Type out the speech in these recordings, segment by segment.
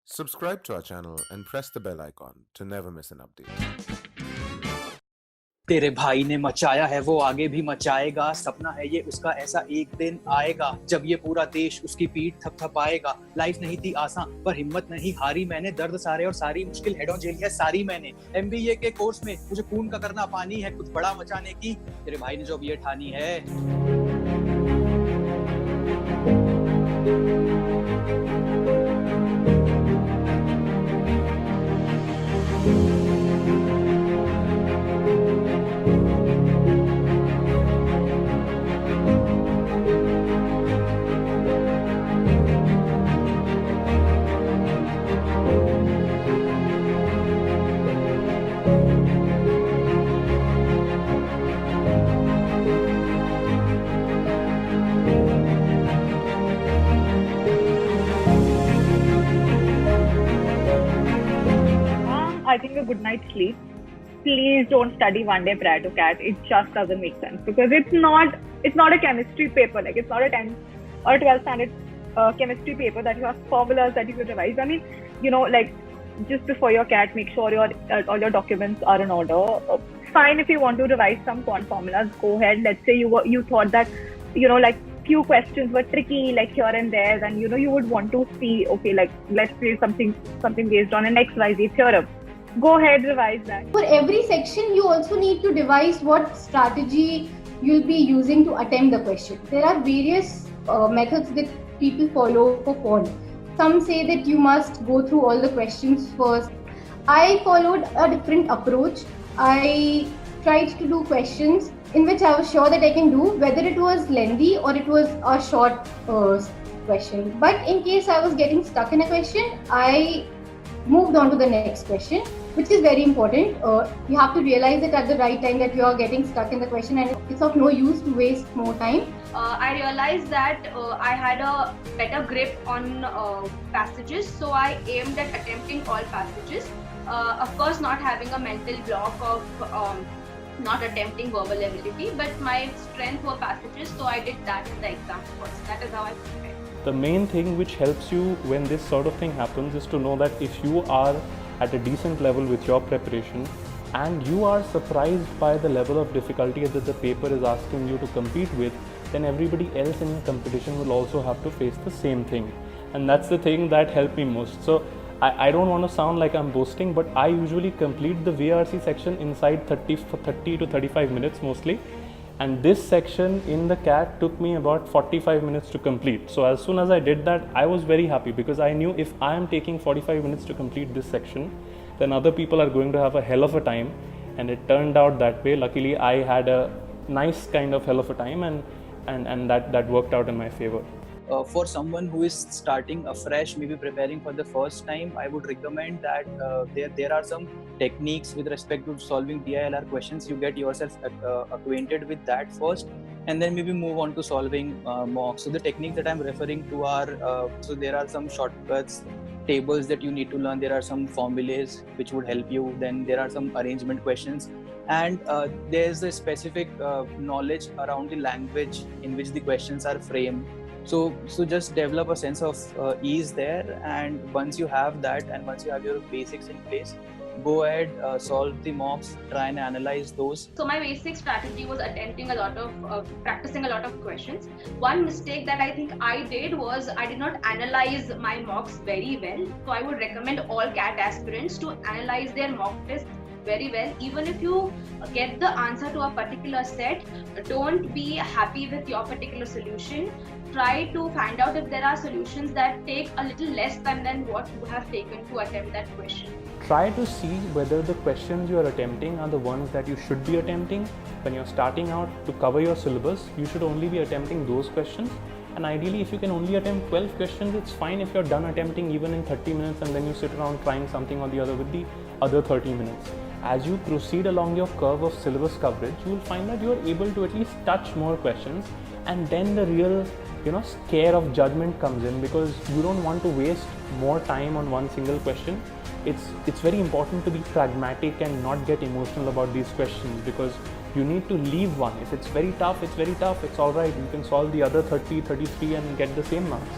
Subscribe to our channel and press the bell icon to never miss an update. तेरे भाई ने मचाया है वो आगे भी मचाएगा, सपना है ये उसका ऐसा एक दिन आएगा जब ये पूरा देश उसकी पीठ थपथपाएगा। लाइफ नहीं थी आसान पर हिम्मत नहीं हारी मैंने, दर्द सारे और सारी मुश्किल हेडों झेली है सारी मैंने। एमबीए के कोर्स में मुझे खून का करना पानी है, कुछ बड़ा मचाने की तेरे भाई ने जो अब ये ठानी है। I think a good night's sleep. Please don't study one day prior to CAT. It just doesn't make sense because it's not a chemistry paper. Like it's not a 10th or 12th standard chemistry paper that you have formulas that you could revise. I mean, like just before your CAT, make sure all your documents are in order. Fine if you want to revise some quant formulas, go ahead. Let's say you thought that like few questions were tricky, like here and there, and you would want to see, okay, like let's say something based on an XYZ theorem. Go ahead, revise that. For every section, you also need to devise what strategy you'll be using to attempt the question. There are various methods that people follow for quant. Some say that you must go through all the questions first. I followed a different approach. I tried to do questions in which I was sure that I can do, whether it was lengthy or it was a short question. But in case I was getting stuck in a question, I moved on to the next question, which is very important. You have to realize it at the right time that you are getting stuck in the question and it's of no use to waste more time. I realized that I had a better grip on passages, so I aimed at attempting all passages. Of course, not having a mental block of not attempting verbal ability, but my strength were passages, so I did that in the exam first. That is how I prepared. The main thing which helps you when this sort of thing happens is to know that if you are at a decent level with your preparation and you are surprised by the level of difficulty that the paper is asking you to compete with, then everybody else in your competition will also have to face the same thing. And that's the thing that helped me most. So I don't want to sound like I'm boasting, but I usually complete the VRC section inside 30 to 35 minutes mostly. And this section in the CAT took me about 45 minutes to complete. So as soon as I did that, I was very happy because I knew if I am taking 45 minutes to complete this section, then other people are going to have a hell of a time. And it turned out that way. Luckily, I had a nice kind of hell of a time and that worked out in my favor. For someone who is starting afresh, maybe preparing for the first time, I would recommend that there are some techniques with respect to solving DILR questions. You get yourself acquainted with that first, and then maybe move on to solving mocks. So the techniques that I'm referring to are so there are some shortcuts, tables that you need to learn. There are some formulas which would help you. Then there are some arrangement questions, and there's a specific knowledge around the language in which the questions are framed. So just develop a sense of ease there, and once you have that and once you have your basics in place, go ahead, solve the mocks, try and analyze those. So my basic strategy was practicing a lot of questions. One mistake that I think I did was I did not analyze my mocks very well. So I would recommend all CAT aspirants to analyze their mock tests very well. Even if you get the answer to a particular set, don't be happy with your particular solution. Try to find out if there are solutions that take a little less time than what you have taken to attempt that question. Try to see whether the questions you are attempting are the ones that you should be attempting. When you're starting out to cover your syllabus, you should only be attempting those questions. And ideally, if you can only attempt 12 questions, it's fine if you're done attempting even in 30 minutes and then you sit around trying something or the other with the other 30 minutes. As you proceed along your curve of syllabus coverage, you will find that you are able to at least touch more questions, and then the real scare of judgment comes in because you don't want to waste more time on one single question. It's very important to be pragmatic and not get emotional about these questions because you need to leave one. If it's very tough, it's all right. You can solve the other 30, 33 and get the same marks.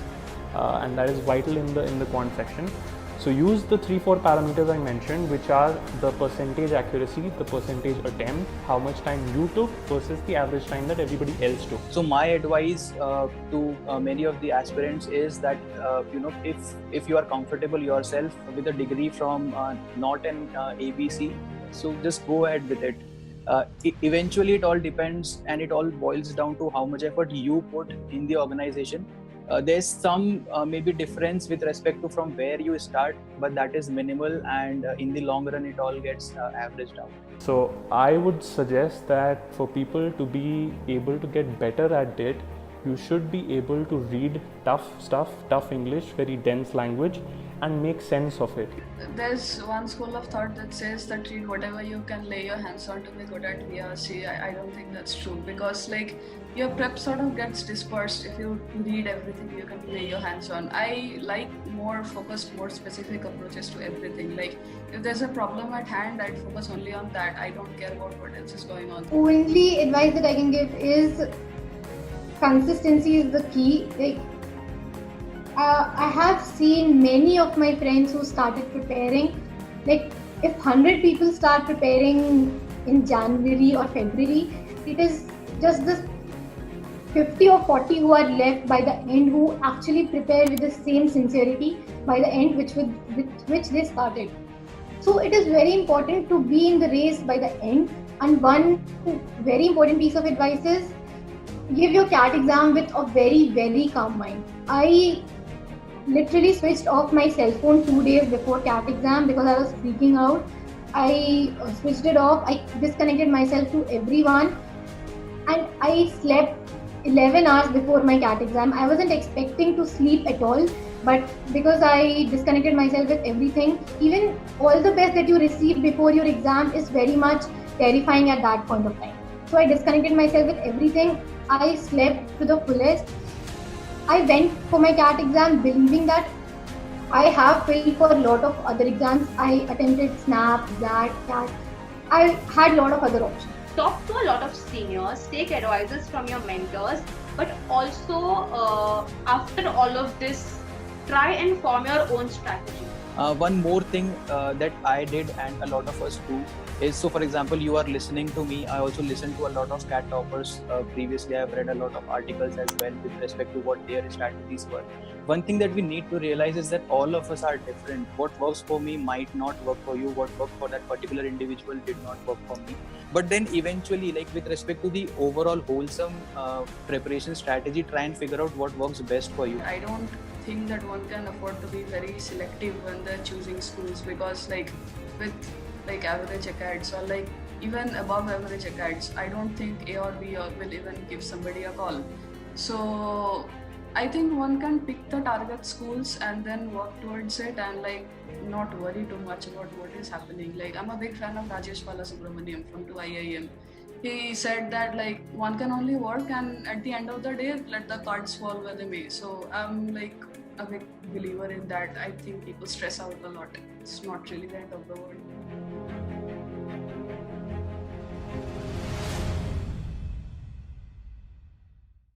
And that is vital in the quant section. So use the 3-4 parameters I mentioned, which are the percentage accuracy, the percentage attempt, how much time you took versus the average time that everybody else took. So my advice to many of the aspirants is that if you are comfortable yourself with a degree from not an ABC, so just go ahead with it. Eventually it all depends and it all boils down to how much effort you put in the organization. There's some maybe difference with respect to from where you start, but that is minimal, and in the long run it all gets averaged out. So I would suggest that for people to be able to get better at it, you should be able to read tough stuff, tough English, very dense language, and make sense of it. There's one school of thought that says that read whatever you can lay your hands on to be good at VRC. I don't think that's true, because like your prep sort of gets dispersed if you read everything you can lay your hands on. I like more focused, more specific approaches to everything. Like if there's a problem at hand, I'd focus only on that. I don't care about what else is going on. Only advice that I can give is consistency is the key. Like I have seen many of my friends who started preparing, like if 100 people start preparing in January or February, it is just the 50 or 40 who are left by the end who actually prepare with the same sincerity by the end with which they started. So it is very important to be in the race by the end. And one very important piece of advice is give your CAT exam with a very, very calm mind. I literally switched off my cell phone 2 days before CAT exam because I was freaking out. I switched it off. I disconnected myself to everyone, and I slept 11 hours before my CAT exam. I wasn't expecting to sleep at all, but because I disconnected myself with everything, even all the best that you receive before your exam is very much terrifying at that point of time. So I disconnected myself with everything. I slept to the fullest. I went for my CAT exam believing that I have failed for a lot of other exams. I attempted SNAP, XAT, CAT. I had a lot of other options. Talk to a lot of seniors, take advices from your mentors, but also after all of this, try and form your own strategy. One more thing that I did and a lot of us do is, so for example, you are listening to me. I also listened to a lot of CAT toppers previously. I've read a lot of articles as well with respect to what their strategies were. One thing that we need to realize is that all of us are different. What works for me might not work for you. What worked for that particular individual did not work for me. But then eventually, like with respect to the overall wholesome preparation strategy, try and figure out what works best for you. I don't think that one can afford to be very selective when they're choosing schools, because like with like average ACADS or like even above average ACADS, I don't think A or B will even give somebody a call. So I think one can pick the target schools and then work towards it and like not worry too much about what is happening. Like I'm a big fan of Rajesh Balasubramaniam from 2IIM. He said that like one can only work and at the end of the day let the cards fall where they may. So I'm like a big believer in that. I think people stress out a lot. It's not really the end of the world.